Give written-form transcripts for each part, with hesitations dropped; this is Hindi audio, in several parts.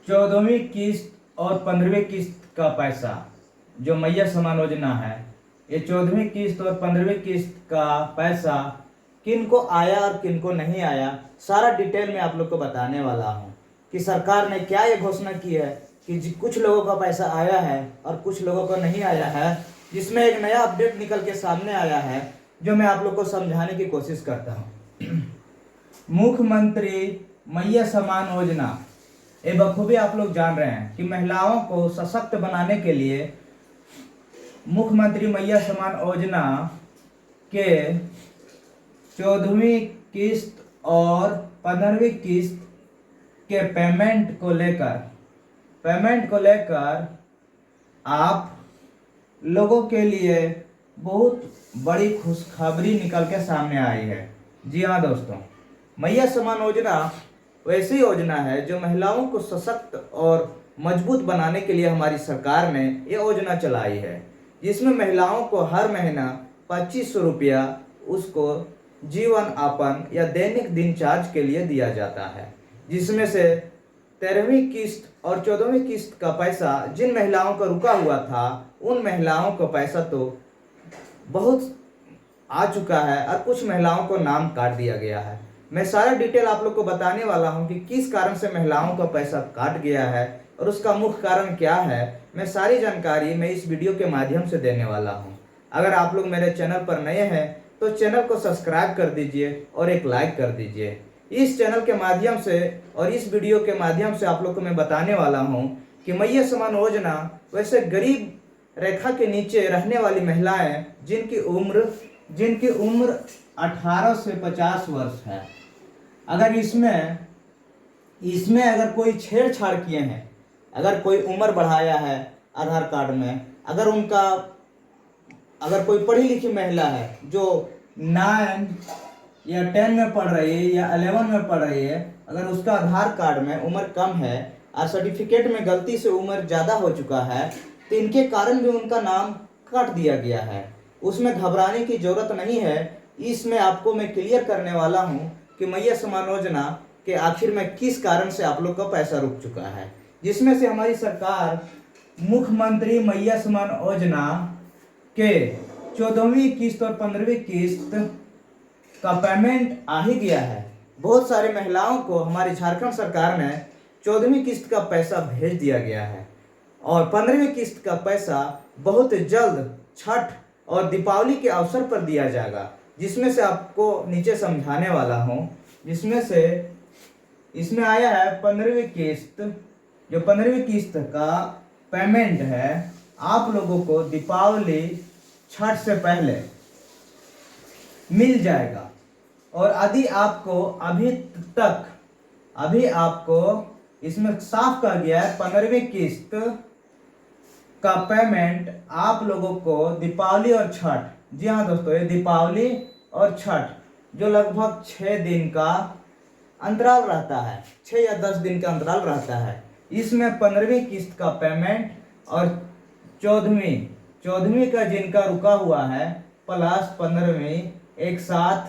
14वीं किस्त और 15वीं किस्त का पैसा जो मैया समान योजना है, ये 14वीं किस्त और 15वीं किस्त का पैसा किन को आया और किन को नहीं आया, सारा डिटेल में आप लोग को बताने वाला हूँ कि सरकार ने क्या ये घोषणा की है कि कुछ लोगों का पैसा आया है और कुछ लोगों का नहीं आया है, जिसमें एक नया अपडेट निकल के सामने आया है जो मैं आप लोग को समझाने की कोशिश करता हूँ। मुख्यमंत्री मैया समान योजना, ये बखूबी आप लोग जान रहे हैं कि महिलाओं को सशक्त बनाने के लिए मुख्यमंत्री मैया समान योजना के 14वीं किस्त और 15वीं किस्त के पेमेंट को लेकर आप लोगों के लिए बहुत बड़ी खुशखबरी निकल के सामने आई है। जी हाँ दोस्तों, मैया समान योजना वैसी योजना है जो महिलाओं को सशक्त और मजबूत बनाने के लिए हमारी सरकार ने ये योजना चलाई है, जिसमें महिलाओं को हर महीना 2500 रुपया उसको जीवन यापन या दैनिक दिनचार्ज के लिए दिया जाता है, जिसमें से 13वीं किस्त और 14वीं किस्त का पैसा जिन महिलाओं का रुका हुआ था उन महिलाओं को पैसा तो बहुत आ चुका है और कुछ महिलाओं को नाम काट दिया गया है। मैं सारा डिटेल आप लोग को बताने वाला हूं कि किस कारण से महिलाओं का पैसा काट गया है और उसका मुख्य कारण क्या है। मैं सारी जानकारी मैं इस वीडियो के माध्यम से देने वाला हूं। अगर आप लोग मेरे चैनल पर नए हैं तो चैनल को सब्सक्राइब कर दीजिए और एक लाइक कर दीजिए। इस चैनल के माध्यम से और इस वीडियो के माध्यम से आप लोग को मैं बताने वाला हूं कि मैया समान योजना वैसे गरीब रेखा के नीचे रहने वाली महिलाएं जिनकी उम्र 18 से 50 वर्ष है, अगर इसमें अगर कोई छेड़छाड़ किए हैं, अगर कोई उम्र बढ़ाया है आधार कार्ड में, अगर कोई पढ़ी लिखी महिला है जो 9 या 10 में पढ़ रही है या 11 में पढ़ रही है, अगर उसका आधार कार्ड में उम्र कम है और सर्टिफिकेट में गलती से उम्र ज़्यादा हो चुका है तो इनके कारण भी उनका नाम काट दिया गया है। उसमें घबराने की ज़रूरत नहीं है। इसमें आपको मैं क्लियर करने वाला हूं कि मैया समान योजना के आखिर में किस कारण से आप लोग का पैसा रुक चुका है, जिसमें से हमारी सरकार मुख्यमंत्री मैया समान योजना के 14वीं किस्त और 15वीं किस्त का पेमेंट आ ही गया है। बहुत सारे महिलाओं को हमारी झारखंड सरकार ने 14वीं किस्त का पैसा भेज दिया गया है और 15वीं किस्त का पैसा बहुत जल्द छठ और दीपावली के अवसर पर दिया जाएगा, जिसमें से आपको नीचे समझाने वाला हूं। जिसमें से इसमें आया है 15वीं किस्त, जो 15वीं किस्त का पेमेंट है आप लोगों को दीपावली छठ से पहले मिल जाएगा। और अभी आपको इसमें साफ कहा गया है 15वीं किस्त का पेमेंट आप लोगों को दीपावली और छठ, जी हाँ दोस्तों, ये दीपावली और छठ जो लगभग 6 दिन का अंतराल रहता है, 6 या 10 दिन का अंतराल रहता है, इसमें 15वीं किस्त का पेमेंट और 14वीं का जिनका रुका हुआ है प्लस 15वीं एक साथ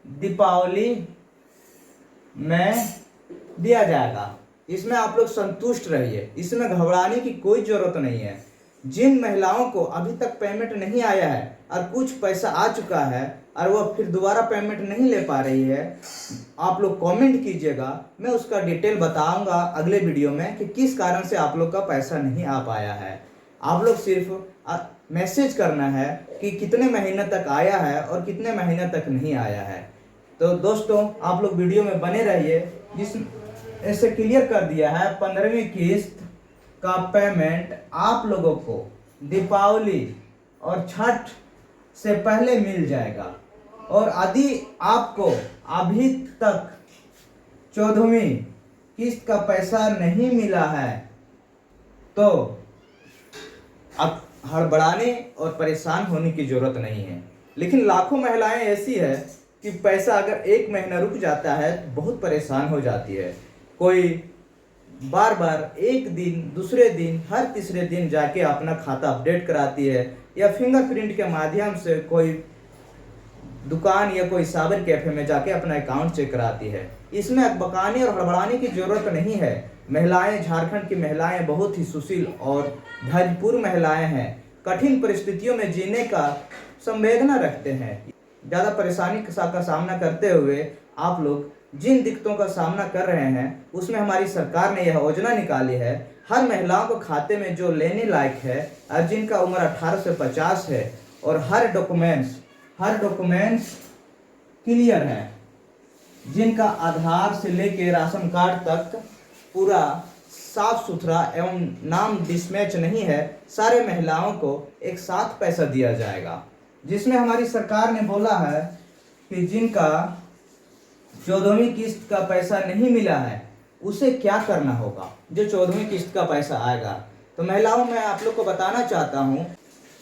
दीपावली में दिया जाएगा। इसमें आप लोग संतुष्ट रहिए, इसमें घबराने की कोई जरूरत नहीं है। जिन महिलाओं को अभी तक पेमेंट नहीं आया है और कुछ पैसा आ चुका है और वह फिर दोबारा पेमेंट नहीं ले पा रही है, आप लोग कमेंट कीजिएगा, मैं उसका डिटेल बताऊंगा अगले वीडियो में कि किस कारण से आप लोग का पैसा नहीं आ पाया है। आप लोग सिर्फ मैसेज करना है कि कितने महीने तक आया है और कितने महीने तक नहीं आया है। तो दोस्तों आप लोग वीडियो में बने रहिए। जिस ऐसे क्लियर कर दिया है 15वीं किस्त का पेमेंट आप लोगों को दीपावली और छठ से पहले मिल जाएगा। और यदि आपको अभी तक 14वीं किस्त का पैसा नहीं मिला है तो अब हड़बड़ाने और परेशान होने की जरूरत नहीं है। लेकिन लाखों महिलाएं ऐसी है कि पैसा अगर 1 महीना रुक जाता है तो बहुत परेशान हो जाती है। कोई बार बार एक दिन दूसरे दिन हर तीसरे दिन जाके अपना खाता अपडेट कराती है या फिंगरप्रिंट के माध्यम से कोई दुकान या कोई साइबर कैफे में जाके अपना अकाउंट चेक कराती है। इसमें अकबकाने और हड़बड़ाने की जरूरत नहीं है। महिलाएं, झारखंड की महिलाएं बहुत ही सुशील और धैर्यपूर्ण महिलाएं हैं। कठिन परिस्थितियों में जीने का संवेदना रखते हैं। ज़्यादा परेशानी का सामना करते हुए आप लोग जिन दिक्कतों का सामना कर रहे हैं उसमें हमारी सरकार ने यह योजना निकाली है। हर महिलाओं को खाते में जो लेने लायक है और जिनका उम्र 18 से 50 है और हर डॉक्यूमेंट्स क्लियर है, जिनका आधार से लेके राशन कार्ड तक पूरा साफ सुथरा एवं नाम डिसमैच नहीं है, सारे महिलाओं को एक साथ पैसा दिया जाएगा। जिसमें हमारी सरकार ने बोला है कि जिनका 14वीं किस्त का पैसा नहीं मिला है उसे क्या करना होगा। जो 14वीं किस्त का पैसा आएगा, तो महिलाओं मैं आप लोग को बताना चाहता हूँ,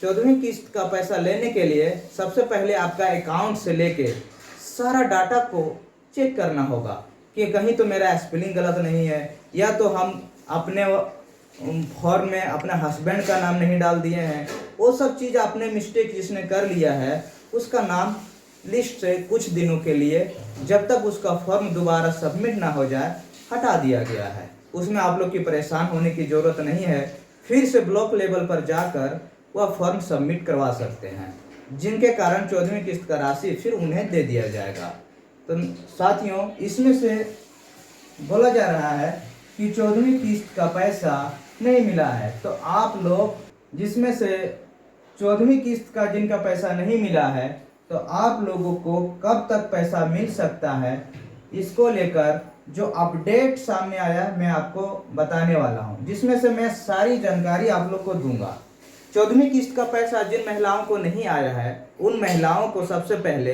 14वीं किस्त का पैसा लेने के लिए सबसे पहले आपका अकाउंट से लेके सारा डाटा को चेक करना होगा कि कहीं तो मेरा स्पेलिंग गलत नहीं है, या तो हम अपने फॉर्म में अपने हस्बैंड का नाम नहीं डाल दिए हैं। वो सब चीज़ आपने मिस्टेक जिसने कर लिया है उसका नाम लिस्ट से कुछ दिनों के लिए, जब तक उसका फॉर्म दोबारा सबमिट ना हो जाए, हटा दिया गया है। उसमें आप लोग की परेशान होने की ज़रूरत नहीं है। फिर से ब्लॉक लेवल पर जाकर वह फॉर्म सबमिट करवा सकते हैं, जिनके कारण 14वीं किस्त का राशि फिर उन्हें दे दिया जाएगा। तो साथियों, इसमें से बोला जा रहा है कि 14वीं किस्त का पैसा नहीं मिला है, तो आप लोग जिसमें से 14वीं किस्त का जिनका पैसा नहीं मिला है, तो आप लोगों को कब तक पैसा मिल सकता है, इसको लेकर जो अपडेट सामने आया मैं आपको बताने वाला हूं, जिसमें से मैं सारी जानकारी आप लोग को दूंगा। 14वीं किस्त का पैसा जिन महिलाओं को नहीं आया है उन महिलाओं को सबसे पहले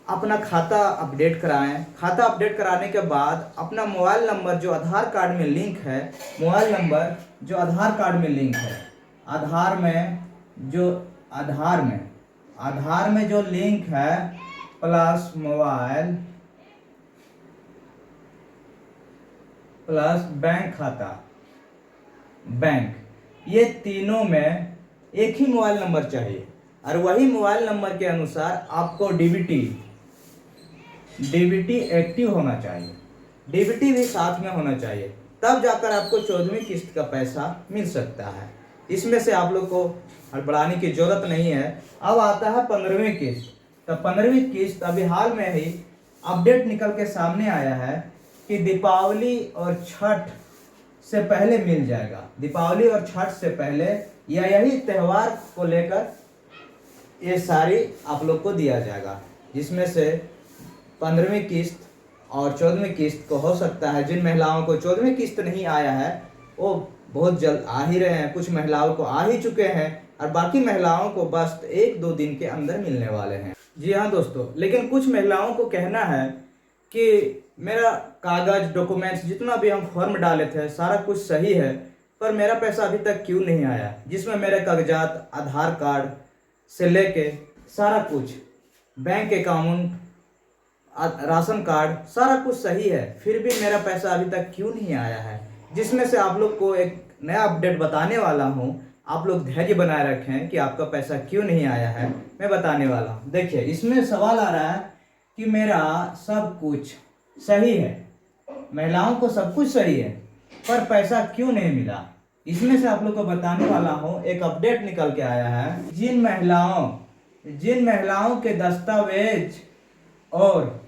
अपना खाता अपडेट कराएं। खाता अपडेट कराने के बाद अपना मोबाइल नंबर जो आधार कार्ड में लिंक है, मोबाइल नंबर जो आधार कार्ड में लिंक है, आधार में जो लिंक है प्लस मोबाइल प्लस बैंक खाता, बैंक, ये तीनों में एक ही मोबाइल नंबर चाहिए और वही मोबाइल नंबर के अनुसार आपको डीबीटी एक्टिव होना चाहिए, डीबीटी भी साथ में होना चाहिए, तब जाकर आपको 14वीं किस्त का पैसा मिल सकता है। इसमें से आप लोग को हड़बड़ाने की जरूरत नहीं है। अब आता है 15वीं किस्त। तो 15वीं किस्त अभी हाल में ही अपडेट निकल के सामने आया है कि दीपावली और छठ से पहले मिल जाएगा। दीपावली और छठ से पहले या यही त्यौहार को लेकर ये सारी आप लोग को दिया जाएगा, जिसमें से 15वीं किस्त और 14वीं किस्त को हो सकता है। जिन महिलाओं को 14वीं किस्त नहीं आया है वो बहुत जल्द आ ही रहे हैं, कुछ महिलाओं को आ ही चुके हैं और बाकी महिलाओं को बस 1-2 दिन के अंदर मिलने वाले हैं। जी हाँ दोस्तों, लेकिन कुछ महिलाओं को कहना है कि मेरा कागज डॉक्यूमेंट्स जितना भी हम फॉर्म डाले थे सारा कुछ सही है, पर मेरा पैसा अभी तक क्यों नहीं आया, जिसमें मेरे कागजात आधार कार्ड से लेके सारा कुछ, बैंक अकाउंट, राशन कार्ड सारा कुछ सही है, फिर भी मेरा पैसा अभी तक क्यों नहीं आया है। जिसमें से आप लोग को एक नया अपडेट बताने वाला हूँ। आप लोग धैर्य बनाए रखें कि आपका पैसा क्यों नहीं आया है, मैं बताने वाला हूँ। देखिए, इसमें सवाल आ रहा है कि मेरा सब कुछ सही है, महिलाओं को सब कुछ सही है, पर पैसा क्यों नहीं मिला। इसमें से आप लोग को बताने वाला हूँ, एक अपडेट निकल के आया है। जिन महिलाओं के दस्तावेज और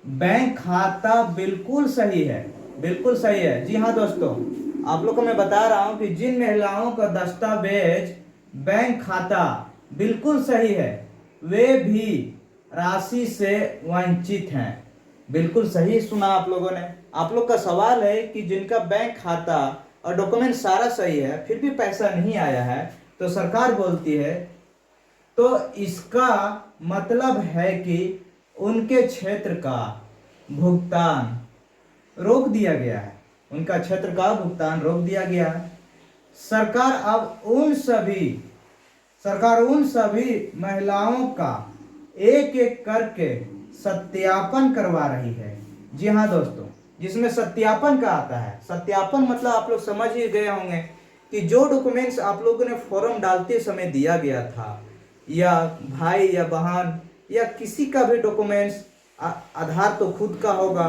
बैंक खाता बिल्कुल सही है, बिल्कुल सही है। जी हाँ दोस्तों, आप लोग को मैं बता रहा हूँ कि जिन महिलाओं का दस्तावेज, बैंक खाता बिल्कुल सही है, वे भी राशि से वंचित हैं। बिल्कुल सही सुना आप लोगों ने। आप लोग का सवाल है कि जिनका बैंक खाता और डॉक्यूमेंट सारा सही है फिर भी पैसा नहीं आया है, तो सरकार बोलती है तो इसका मतलब है कि उनके क्षेत्र का भुगतान रोक दिया गया है, उनका क्षेत्र का भुगतान रोक दिया गया है। सरकार उन सभी महिलाओं का एक एक करके सत्यापन करवा रही है। जी हाँ दोस्तों, जिसमें सत्यापन का आता है। सत्यापन मतलब आप लोग समझ ही गए होंगे कि जो डॉक्यूमेंट्स आप लोगों ने फॉर्म डालते समय दिया गया था, या भाई या बहन या किसी का भी डॉक्यूमेंट्स, आधार तो खुद का होगा,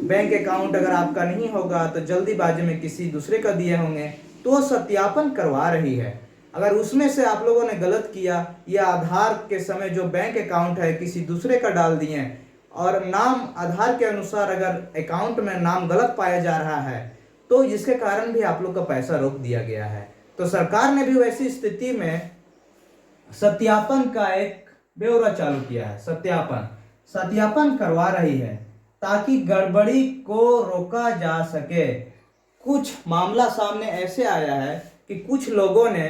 बैंक अकाउंट अगर आपका नहीं होगा तो जल्दीबाजी में किसी दूसरे का दिए होंगे, तो वो सत्यापन करवा रही है। अगर उसमें से आप लोगों ने गलत किया या आधार के समय जो बैंक अकाउंट है किसी दूसरे का डाल दिए और नाम आधार के अनुसार अगर अकाउंट में नाम गलत पाया जा रहा है, तो जिसके कारण भी आप लोग का पैसा रोक दिया गया है। तो सरकार ने भी वैसी स्थिति में सत्यापन का एक ब्यौरा चालू किया है। सत्यापन करवा रही है ताकि गड़बड़ी को रोका जा सके। कुछ मामला सामने ऐसे आया है कि कुछ लोगों ने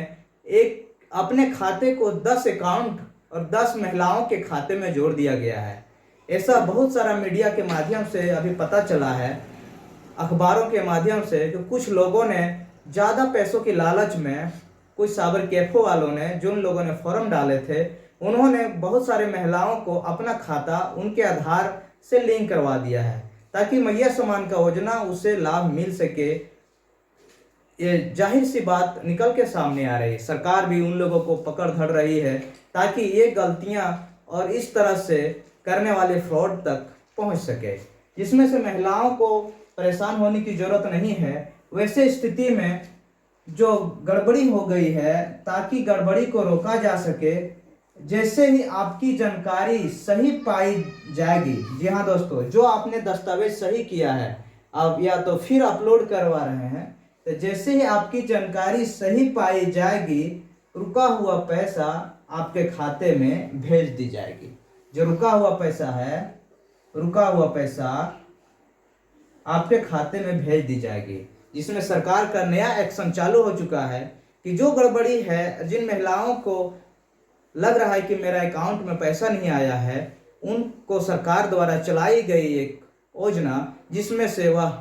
एक अपने खाते को 10 अकाउंट और 10 महिलाओं के खाते में जोड़ दिया गया है। ऐसा बहुत सारा मीडिया के माध्यम से अभी पता चला है, अखबारों के माध्यम से, कि कुछ लोगों ने ज़्यादा पैसों की लालच में, कुछ साइबर कैफे वालों ने, जो उन लोगों ने फॉर्म डाले थे, उन्होंने बहुत सारे महिलाओं को अपना खाता उनके आधार से लिंक करवा दिया है ताकि मैया समान का योजना उसे लाभ मिल सके। ये जाहिर सी बात निकल के सामने आ रही है। सरकार भी उन लोगों को पकड़ धर रही है ताकि ये गलतियां और इस तरह से करने वाले फ्रॉड तक पहुंच सके, जिसमें से महिलाओं को परेशान होने की जरूरत नहीं है। वैसे स्थिति में जो गड़बड़ी हो गई है, ताकि गड़बड़ी को रोका जा सके, जैसे ही आपकी जानकारी सही पाई जाएगी, जी हाँ दोस्तों, जो आपने दस्तावेज सही किया है आप या तो फिर अपलोड करवा रहे हैं, तो जैसे ही आपकी जानकारी सही पाई जाएगी, रुका हुआ पैसा आपके खाते में भेज दी जाएगी। जो रुका हुआ पैसा है, रुका हुआ पैसा आपके खाते में भेज दी जाएगी, जिसमें सरकार का नया एक्शन चालू हो चुका है कि जो गड़बड़ी है, जिन महिलाओं को लग रहा है कि मेरा अकाउंट में पैसा नहीं आया है, उनको सरकार द्वारा चलाई गई एक योजना जिसमें से वह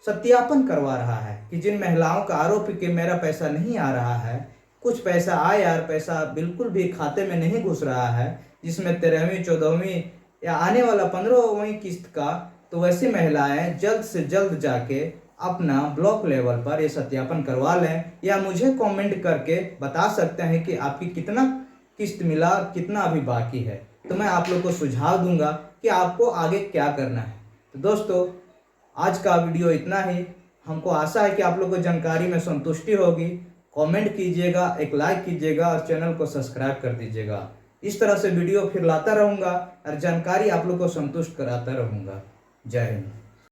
सत्यापन करवा रहा है कि जिन महिलाओं का आरोप कि मेरा पैसा नहीं आ रहा है, कुछ पैसा आया और पैसा बिल्कुल भी खाते में नहीं घुस रहा है, जिसमें 13वीं 14वीं या आने वाला 15वीं किस्त का, तो वैसी महिलाएं जल्द से जल्द जाके अपना ब्लॉक लेवल पर ये सत्यापन करवा लें, या मुझे कमेंट करके बता सकते हैं कि आपकी कितना किस्त मिला, कितना अभी बाकी है, तो मैं आप लोग को सुझाव दूंगा कि आपको आगे क्या करना है। तो दोस्तों, आज का वीडियो इतना ही। हमको आशा है कि आप लोग को जानकारी में संतुष्टि होगी। कमेंट कीजिएगा, एक लाइक कीजिएगा और चैनल को सब्सक्राइब कर दीजिएगा। इस तरह से वीडियो फिर लाता रहूँगा और जानकारी आप लोग को संतुष्ट कराता रहूँगा। जय हिंद।